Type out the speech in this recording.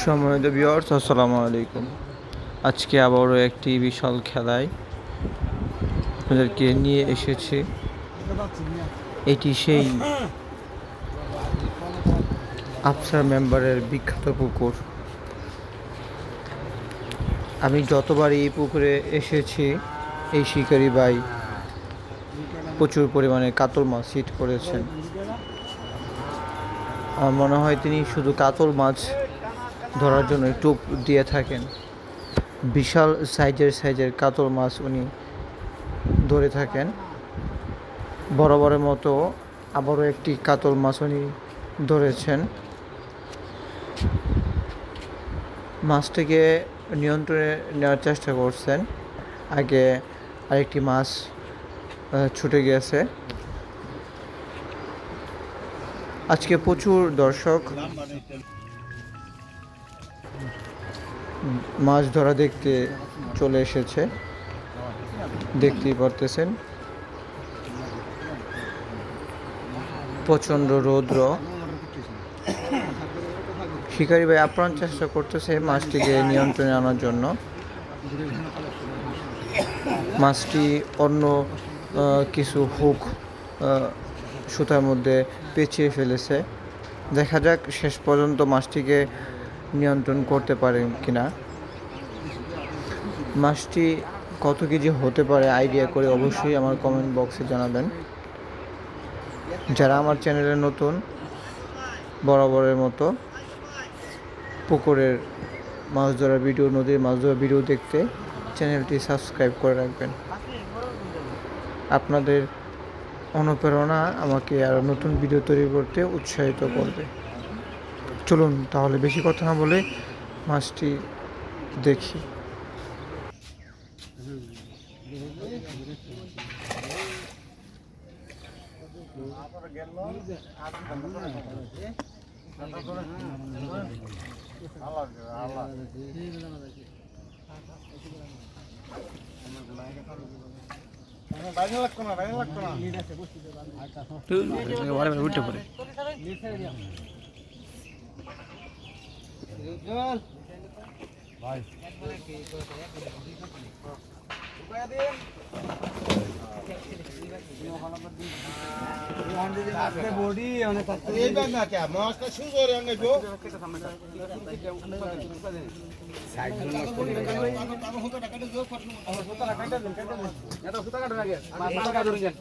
সম্মানিত ভিউয়ার্স, আসসালামু আলাইকুম। আজকে আবারও একটি বিশাল খেলায় আপনাদেরকে নিয়ে এসেছি। এটি সেই আফসার মেম্বারের বিখ্যাত পুকুর। আমি যতবার এই পুকুরে এসেছি, এই শিকারি ভাই প্রচুর পরিমাণে কাতল মাছ হিট করেছেন। আমার মনে হয় তিনি শুধু কাতল মাছ ধরার জন্য টোপ দিয়ে থাকেন। বিশাল সাইজের কাতল মাছ উনি ধরে থাকেন। বরাবরের মতো আবারও একটি কাতল মাছ উনি ধরেছেন। মাছটিকে নিয়ন্ত্রণে নেওয়ার চেষ্টা করছেন। আগে আরেকটি মাছ ছুটে গিয়েছে। আজকে প্রচুর দর্শক মাছ ধরা দেখতে চলে এসেছে, দেখতেই পারতেছেন। প্রচণ্ড রৌদ্র। শিকারি ভাই আপ্রাণ চেষ্টা করতেছে মাছটিকে নিয়ন্ত্রণে আনার জন্য। মাছটি অন্য কিছু হুক সুতার মধ্যে পেঁচিয়ে ফেলেছে। দেখা যাক শেষ পর্যন্ত মাছটিকে নিয়ন্ত্রণ করতে পারেন কিনা। মাছটি কত কেজি হতে পারে আইডিয়া করে অবশ্যই আমার কমেন্ট বক্সে জানাবেন। যারা আমার চ্যানেলে নতুন, বরাবরের মতো পুকুরের মাছ ধরার ভিডিও, নদীর মাছ ধরার ভিডিও দেখতে চ্যানেলটি সাবস্ক্রাইব করে রাখবেন। আপনাদের অনুপ্রেরণা আমাকে আরও নতুন ভিডিও তৈরি করতে উৎসাহিত করবে। চলুন তাহলে বেশি কথা না বলে মাছটি দেখি। বডি অনেক এইবার না কে মাছটা সুন্দর অনেক গো সাইড মাছ করে টাকা হতো টাকাটা জোর ফটো এটা সুতা কাটা দেন এটা সুতা কাটা লাগে মাছ কাটা ধরে যান